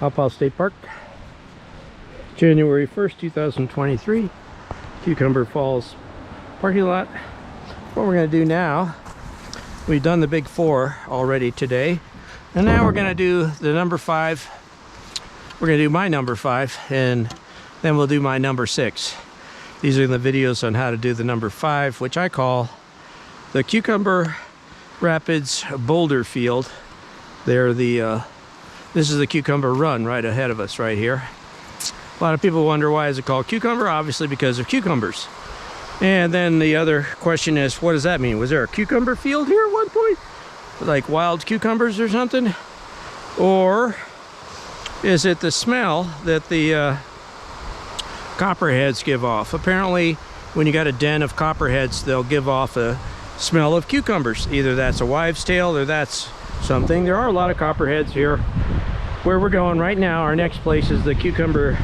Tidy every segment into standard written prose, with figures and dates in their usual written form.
Ohiopyle State Park, January 1st, 2023, Cucumber Falls parking lot. What we're going to do now, we've done the big 4 already today, and now we're going to do the number 5. We're going to do my number 5, and then we'll do my number 6. These are the videos on how to do the number 5, which I call the Cucumber Rapids Boulder Field. They're the this is the Cucumber Run right ahead of us right here. A lot of people wonder, why is it called Cucumber? Obviously because of cucumbers. And then the other question is, what does that mean? Was there a cucumber field here at one point? Like wild cucumbers or something? Or is it the smell that the copperheads give off? Apparently, when you got a den of copperheads, they'll give off a smell of cucumbers. Either that's a wives' tale or that's something. There are a lot of copperheads here. Where we're going right now, our next place is the Cucumber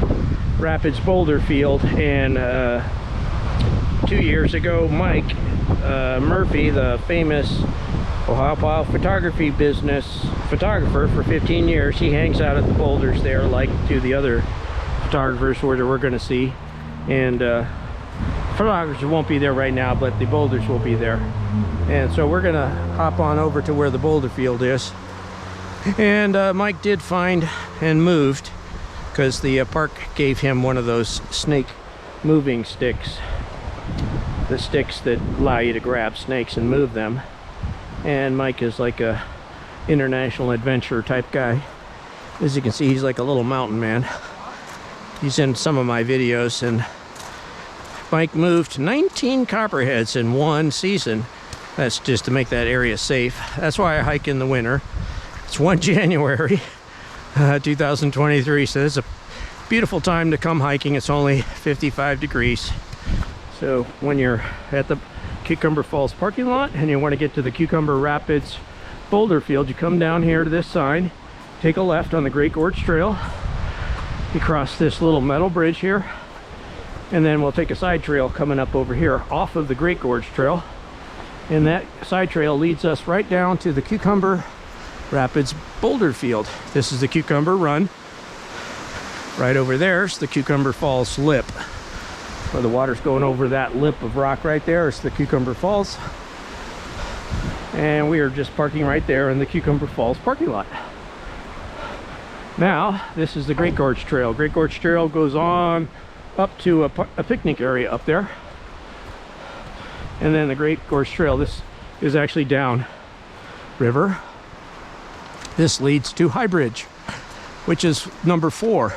Rapids Boulder Field, and 2 years ago, Mike Murphy, the famous Ohiopyle photography business photographer for 15 years, he hangs out at the boulders there like to the other photographers where we're going to see, and photographers won't be there right now, but the boulders will be there. And so we're gonna hop on over to where the boulder field is. And Mike did find and moved, because the park gave him one of those snake moving sticks, the sticks that allow you to grab snakes and move them. And Mike is like a international adventure type guy. As you can see, he's like a little mountain man. He's in some of my videos, and Mike moved 19 copperheads in one season. That's just to make that area safe. That's why I hike in the winter. It's 1 January 2023, so it's a beautiful time to come hiking. It's only 55 degrees. So when you're at the Cucumber Falls parking lot and you want to get to the Cucumber Rapids Boulder Field, you come down here to this sign, take a left on the Great Gorge Trail. You cross this little metal bridge here, and then we'll take a side trail coming up over here off of the Great Gorge Trail. And that side trail leads us right down to the Cucumber Rapids Boulder Field. This is the Cucumber Run. Right over there's the Cucumber Falls lip. Where the water's going over that lip of rock right there is the Cucumber Falls. And we are just parking right there in the Cucumber Falls parking lot. Now, this is the Great Gorge Trail. Great Gorge Trail goes on up to a picnic area up there. And then the Great Gorge Trail, this is actually down river. This leads to High Bridge, which is number 4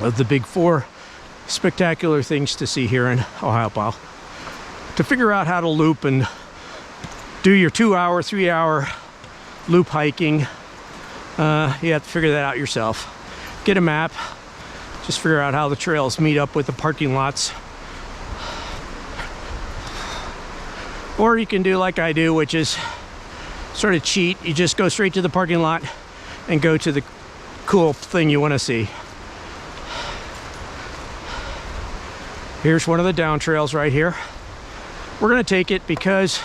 of the big 4 spectacular things to see here in Ohiopyle. To figure out how to loop and do your 2-hour, 3-hour loop hiking, you have to figure that out yourself. Get a map, just figure out how the trails meet up with the parking lots. Or you can do like I do, which is sort of cheat. You just go straight to the parking lot and go to the cool thing you want to see. Here's one of the down trails right here. We're going to take it because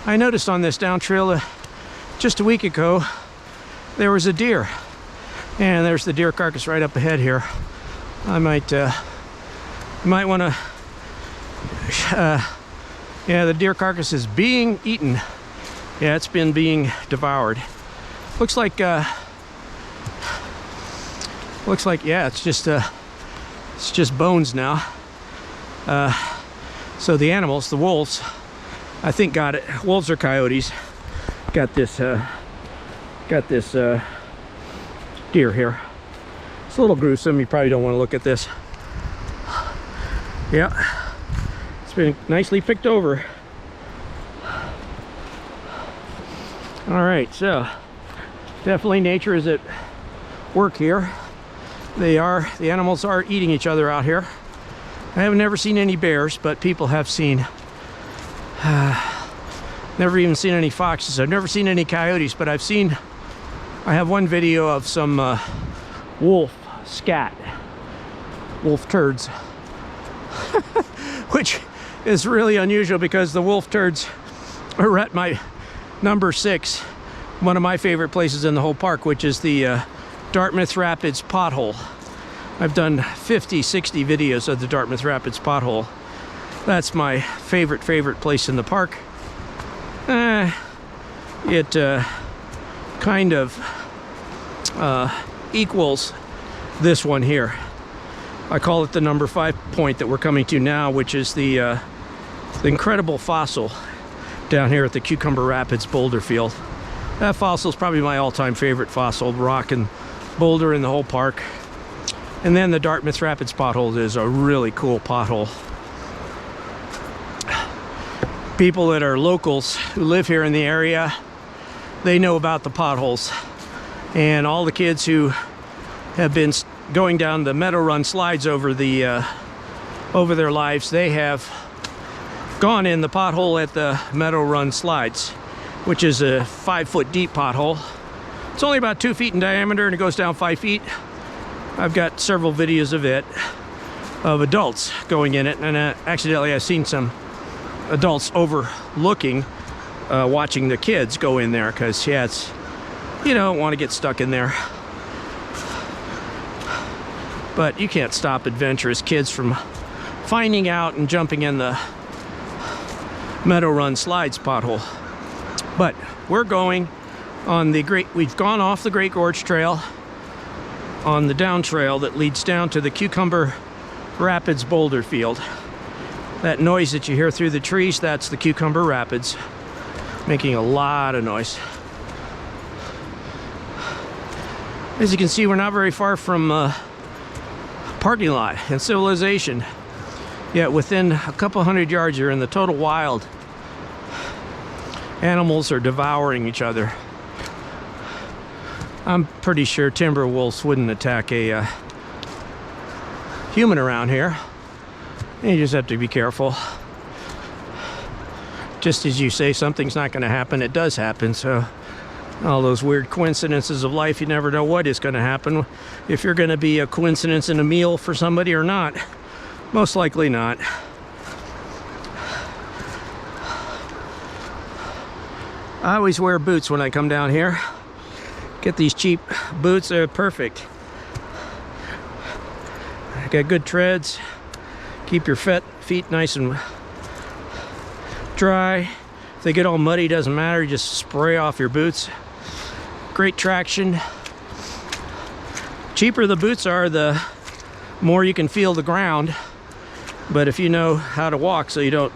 I noticed on this down trail just a week ago there was a deer, and there's the deer carcass right up ahead here. I might want to yeah, the deer carcass is being eaten. Yeah, it's been being devoured. Looks like yeah, it's just bones now. So the animals, the wolves, I think got it. Wolves or coyotes got this deer here. It's a little gruesome. You probably don't want to look at this. Yeah. Been nicely picked over. All right, so definitely nature is at work here. The animals are eating each other out here. I have never seen any bears, but people have seen never even seen any foxes. I've never seen any coyotes, but I have one video of some wolf scat, wolf turds, which is really unusual because the wolf turds are at my number 6, one of my favorite places in the whole park, which is the Dartmouth Rapids pothole. I've done 50, 60 videos of the Dartmouth Rapids pothole. That's my favorite place in the park. It kind of equals this one here. I call it the number 5 point that we're coming to now, which is the incredible fossil down here at the Cucumber Rapids Boulder Field. That fossil is probably my all-time favorite fossil rock and boulder in the whole park. And then the Dartmouth Rapids pothole is a really cool pothole. People that are locals who live here in the area, they know about the potholes. And all the kids who have been going down the Meadow Run slides over their lives, they have gone in the pothole at the Meadow Run slides, which is a 5-foot deep pothole. It's only about 2 feet in diameter and it goes down 5 feet. I've got several videos of it, of adults going in it, and accidentally I've seen some adults overlooking, watching the kids go in there, because yeah, it's, you don't want to get stuck in there. But you can't stop adventurous kids from finding out and jumping in the Meadow Run slides pothole. But we're going on we've gone off the Great Gorge Trail on the down trail that leads down to the Cucumber Rapids Boulder Field. That noise that you hear through the trees, that's the Cucumber Rapids, making a lot of noise. As you can see, we're not very far from parking lot and civilization. Yet within a couple hundred yards, you're in the total wild. Animals are devouring each other. I'm pretty sure timber wolves wouldn't attack a human around here. You just have to be careful. Just as you say something's not going to happen, it does happen. So all those weird coincidences of life, you never know what is going to happen. If you're going to be a coincidence in a meal for somebody or not. Most likely not. I always wear boots when I come down here. Get these cheap boots, they're perfect. Got good treads. Keep your feet nice and dry. If they get all muddy, doesn't matter, you just spray off your boots. Great traction. Cheaper the boots are, the more you can feel the ground. But if you know how to walk so you don't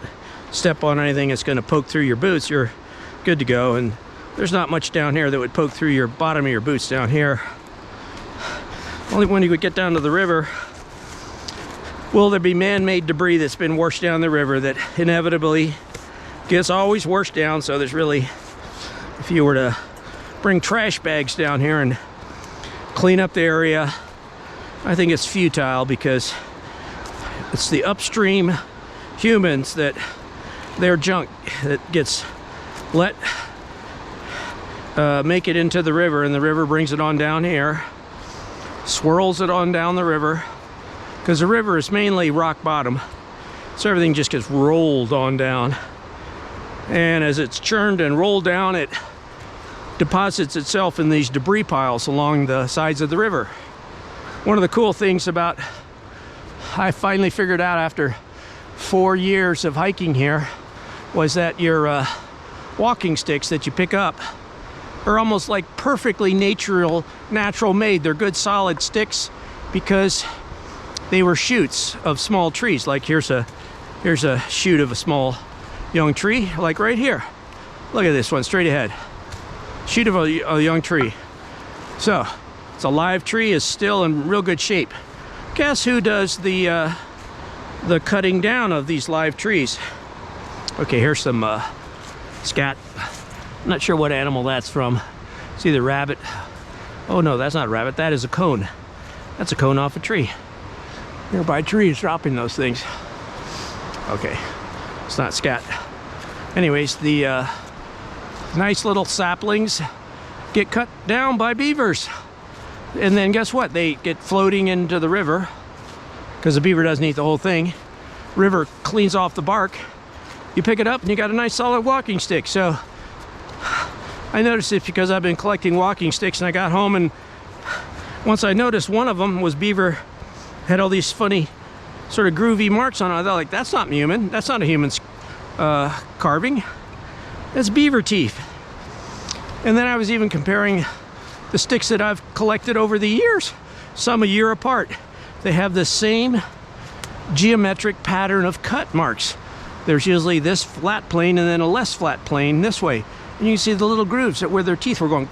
step on anything that's going to poke through your boots, you're good to go. And there's not much down here that would poke through your bottom of your boots down here. Only when you would get down to the river will there be man-made debris that's been washed down the river that inevitably gets always washed down. So there's really, if you were to bring trash bags down here and clean up the area, I think it's futile, because it's the upstream humans that their junk that gets let make it into the river, and the river brings it on down here, swirls it on down the river, because the river is mainly rock bottom, so everything just gets rolled on down. And as it's churned and rolled down, it deposits itself in these debris piles along the sides of the river. One of the cool things about, I finally figured out after 4 years of hiking here, was that your walking sticks that you pick up are almost like perfectly natural made. They're good solid sticks because they were shoots of small trees. Like here's a shoot of a small young tree, like right here. Look at this one straight ahead. Shoot of a young tree. So it's a live tree, is still in real good shape. Guess who does the cutting down of these live trees? Okay, here's some scat. I'm not sure what animal that's from. It's either rabbit. Oh no, that's not a rabbit. That is a cone. That's a cone off a tree. Nearby trees dropping those things. Okay, it's not scat. Anyways, the nice little saplings get cut down by beavers. And then guess what? They get floating into the river, because the beaver doesn't eat the whole thing. River cleans off the bark. You pick it up and you got a nice solid walking stick. So I noticed it because I've been collecting walking sticks, and I got home and once I noticed one of them was beaver, had all these funny sort of groovy marks on it. I thought, like, that's not human. That's not a human's carving. That's beaver teeth. And then I was even comparing the sticks that I've collected over the years, some a year apart. They have the same geometric pattern of cut marks. There's usually this flat plane and then a less flat plane this way. And you can see the little grooves where their teeth were going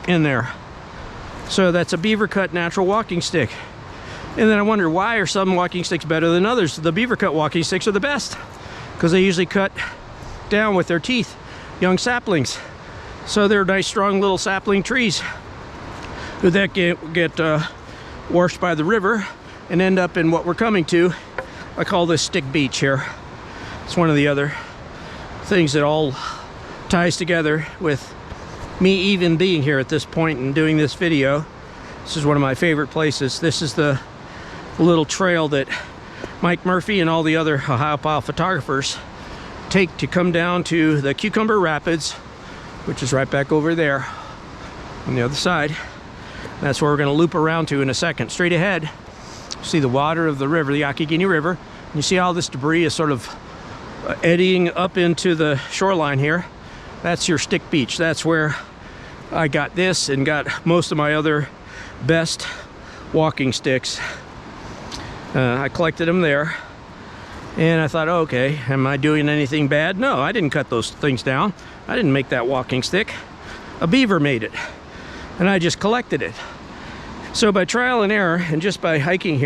in there. So that's a beaver cut natural walking stick. And then I wonder, why are some walking sticks better than others? The beaver cut walking sticks are the best because they usually cut down with their teeth young saplings. So they're nice strong little sapling trees that get washed by the river and end up in what we're coming to. I call this stick beach here. It's one of the other things that all ties together with me even being here at this point and doing this video. This is one of my favorite places. This is the little trail that Mike Murphy and all the other Ohiopyle photographers take to come down to the Cucumber Rapids, which is right back over there on the other side. That's where we're going to loop around to in a second. Straight ahead, see the water of the river, the Youghiogheny River. You see all this debris is sort of eddying up into the shoreline here. That's your stick beach. That's where I got this and got most of my other best walking sticks. I collected them there, and I thought, okay, am I doing anything bad? No, I didn't cut those things down. I didn't make that walking stick. A beaver made it, and I just collected it. So by trial and error, and just by hiking here,